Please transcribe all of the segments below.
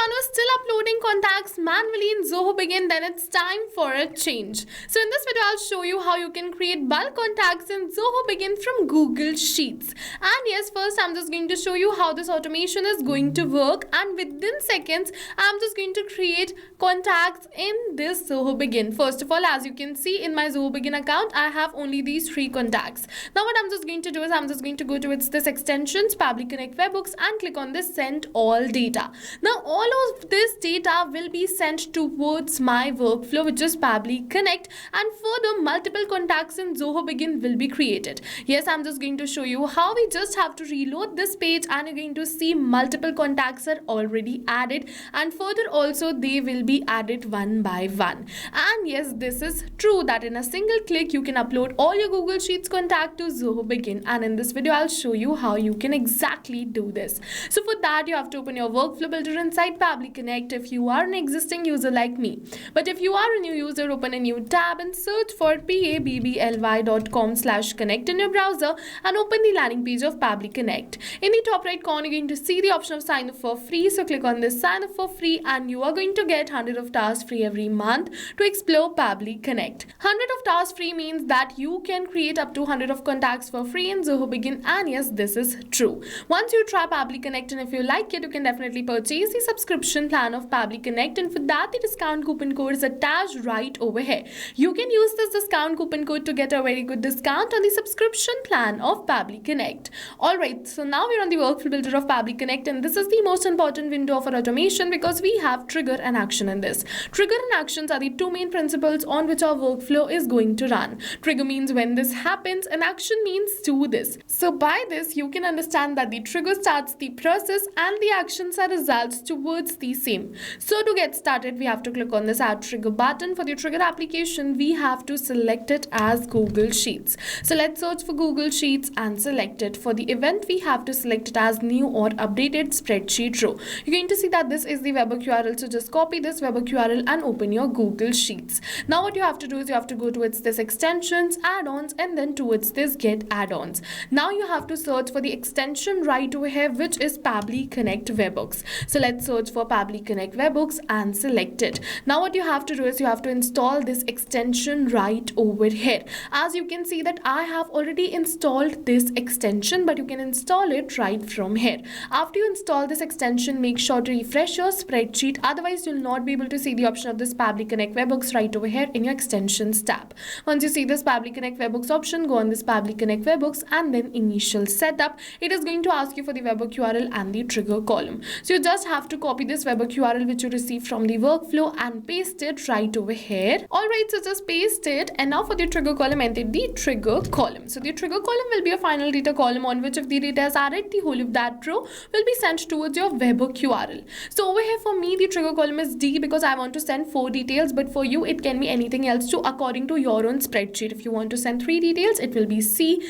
anyone who's still uploading contacts manually in Zoho Bigin, then it's time for a change. So in this video, I'll show you how you can create bulk contacts in Zoho Bigin from Google Sheets. And yes, first I'm just going to show you how this automation is going to work, and within seconds, I'm just going to create contacts in this Zoho Bigin. First of all, as you can see in my Zoho Bigin account, I have only these 3 contacts. Now what I'm just going to do is I'm just going to go to this extensions, Pabbly Connect Webhooks, and click on this send all data. Now all of this data will be sent towards my workflow, which is Pabbly Connect, and further multiple contacts in Zoho Bigin will be created. Yes, I'm just going to show you how we just have to reload this page, and you're going to see multiple contacts are already added, and further also they will be added one by one. And yes, this is true that in a single click you can upload all your Google Sheets contact to Zoho Bigin, and in this video I'll show you how you can exactly do this. So for that, you have to open your workflow builder inside Pabbly Connect if you are an existing user like me. But if you are a new user, open a new tab and search for pabbly.com/connect in your browser and open the landing page of Pabbly Connect. In the top right corner, you're going to see the option of sign up for free. So click on this sign up for free, and you are going to get 100 of tasks free every month to explore Pabbly Connect. 100 of tasks free means that you can create up to 100 of contacts for free in Zoho Bigin, and yes, this is true. Once you try Pabbly Connect, and if you like it, you can definitely purchase the subscription plan of Pabbly Connect, and for that the discount coupon code is attached right over here. You can use this discount coupon code to get a very good discount on the subscription plan of Pabbly Connect. Alright, so now we're on the workflow builder of Pabbly Connect, and this is the most important window of our automation because we have trigger and action in this. Trigger and actions are the two main principles on which our workflow is going to run. Trigger means when this happens, and action means do this. So by this you can understand that the trigger starts the process and the actions are results towards the same. So to get started, we have to click on this add trigger button. For the trigger application, we have to select it as Google Sheets. So let's search for Google Sheets and select it. For the event, we have to select it as new or updated spreadsheet row. You're going to see that this is the webhook URL, so just copy this webhook URL and open your Google Sheets. Now what you have to do is you have to go towards this extensions, add-ons, and then towards this get add-ons. Now you have to search for the extension right over here, which is Pabbly Connect Webhooks. So let's search for Pabbly Connect Webhooks and select it. Now what you have to do is you have to install this extension right over here. As you can see that I have already installed this extension, but you can install it right from here. After you install this extension, make sure to refresh your spreadsheet, otherwise you'll not be able to see the option of this Pabbly Connect Webhooks right over here in your extensions tab. Once you see this Pabbly Connect Webhooks option, go on this Pabbly Connect Webhooks and then initial setup. It is going to ask you for the webhook URL and the trigger column. So you just have to copy this webhook URL which you received from the workflow and paste it right over here. Alright, so just paste it, and now for the trigger column, enter the trigger column. So the trigger column will be a final data column on which if the data is added, the whole of that row will be sent towards your webhook URL. So over here for me, the trigger column is D because I want to send 4 details, but for you it can be anything else too according to your own spreadsheet. If you want to send 3 details, it will be C,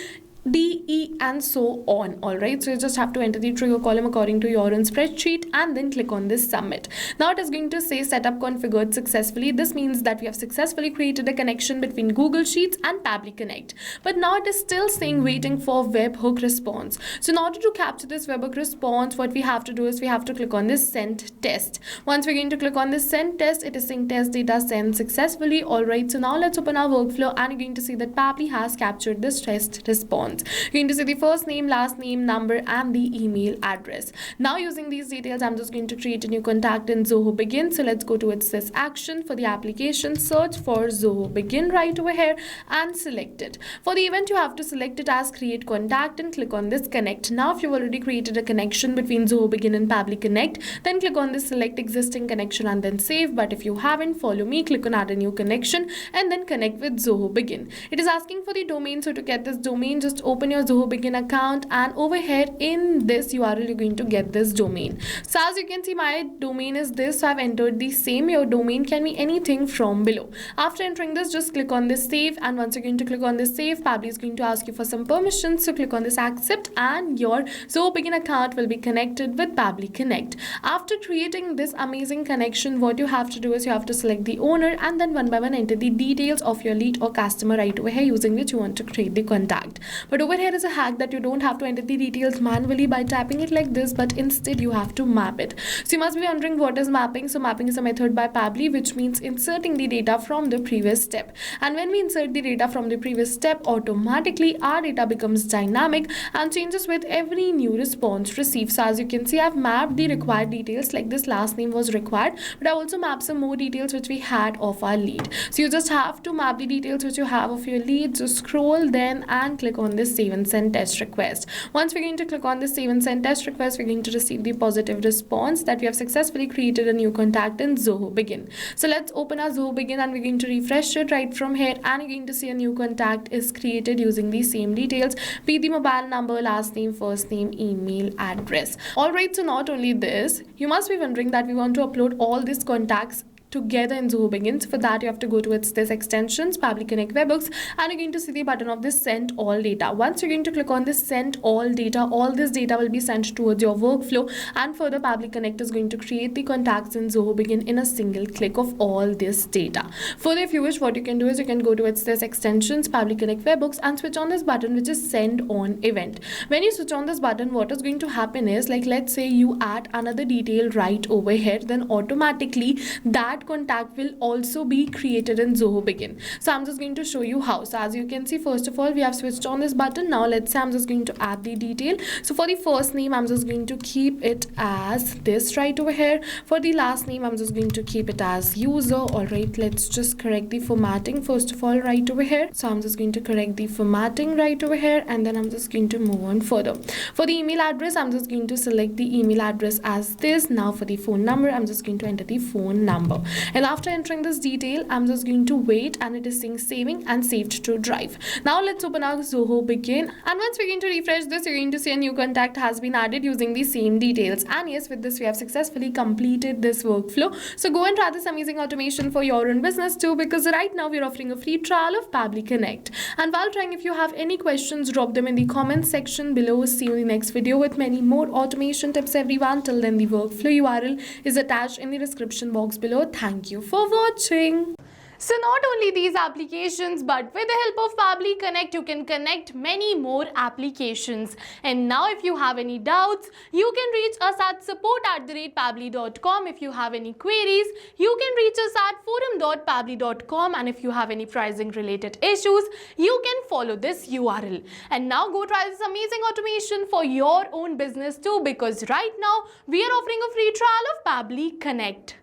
D, E, and so on. Alright, so you just have to enter the trigger column according to your own spreadsheet and then click on this submit. Now it is going to say setup configured successfully. This means that we have successfully created a connection between Google Sheets and Pabbly Connect. But now it is still saying waiting for webhook response. So in order to capture this webhook response, what we have to do is we have to click on this send test. Once we're going to click on this send test, it is saying test data sent successfully. Alright, so now let's open our workflow, and you're going to see that Pabbly has captured this test response. You're going to see the first name, last name, number, and the email address. Now using these details, I'm just going to create a new contact in Zoho Bigin. So let's go to this action. For the application, search for Zoho Bigin right over here and select it. For the event, you have to select it as create contact and click on this connect. Now if you've already created a connection between Zoho Bigin and Pabbly Connect, then click on this select existing connection and then save. But if you haven't, follow me, click on add a new connection and then connect with Zoho Bigin. It is asking for the domain, so to get this domain, just open your Zoho Bigin account, and over here in this URL you're going to get this domain. So as you can see, my domain is this, so I've entered the same. Your domain can be anything from below. After entering this, just click on this save, and once you're going to click on this save, Pabbly is going to ask you for some permissions, so click on this accept and your Zoho Bigin account will be connected with Pabbly Connect. After creating this amazing connection, what you have to do is you have to select the owner and then one by one enter the details of your lead or customer right over here using which you want to create the contact. But over here is a hack that you don't have to enter the details manually by tapping it like this, but instead you have to map it. So you must be wondering what is mapping. So mapping is a method by Pabbly which means inserting the data from the previous step. And when we insert the data from the previous step, automatically our data becomes dynamic and changes with every new response received. So as you can see, I've mapped the required details, like this last name was required, but I also mapped some more details which we had of our lead. So you just have to map the details which you have of your lead. So scroll then and click on this save and send test request. Once we're going to click on this save and send test request, we're going to receive the positive response that we have successfully created a new contact in Zoho Bigin. So let's open our Zoho Bigin and we're going to refresh it right from here, and you're going to see a new contact is created using the same details, be the mobile number, last name, first name, email, address. Alright, so not only this, you must be wondering that we want to upload all these contacts together in Zoho Bigin. So for that you have to go to this extensions, Pabbly Connect webhooks, and you're going to see the button of this send all data. Once you're going to click on this send all data, all this data will be sent towards your workflow, and further Pabbly Connect is going to create the contacts in Zoho Bigin in a single click of all this data. Further, if you wish, what you can do is you can go to this extensions, Pabbly Connect webhooks, and switch on this button which is send on event. When you switch on this button, what is going to happen is, like, let's say you add another detail right over here, then automatically that contact will also be created in Zoho Bigin. So I'm just going to show you how. So as you can see, first of all, we have switched on this button. Now let's say I'm just going to add the detail. So for the first name, I'm just going to keep it as this right over here. For the last name, I'm just going to keep it as user. All right, let's just correct the formatting first of all right over here. So I'm just going to correct the formatting right over here, and then I'm just going to move on further. For the email address, I'm just going to select the email address as this. Now for the phone number, I'm just going to enter the phone number. And after entering this detail, I'm just going to wait, and it is saying saving and saved to drive. Now let's open our Zoho Bigin, and once we're going to refresh this, you're going to see a new contact has been added using the same details. And yes, with this we have successfully completed this workflow. So go and try this amazing automation for your own business too, because right now we're offering a free trial of Pabbly Connect. And while trying, if you have any questions, drop them in the comment section below. See you in the next video with many more automation tips, everyone. Till then, the workflow URL is attached in the description box below. Thank you for watching. So not only these applications, but with the help of Pabbly Connect, you can connect many more applications. And now if you have any doubts, you can reach us at support@pabbly.com. If you have any queries, you can reach us at forum.pabbly.com. And if you have any pricing related issues, you can follow this URL. And now go try this amazing automation for your own business too, because right now we are offering a free trial of Pabbly Connect.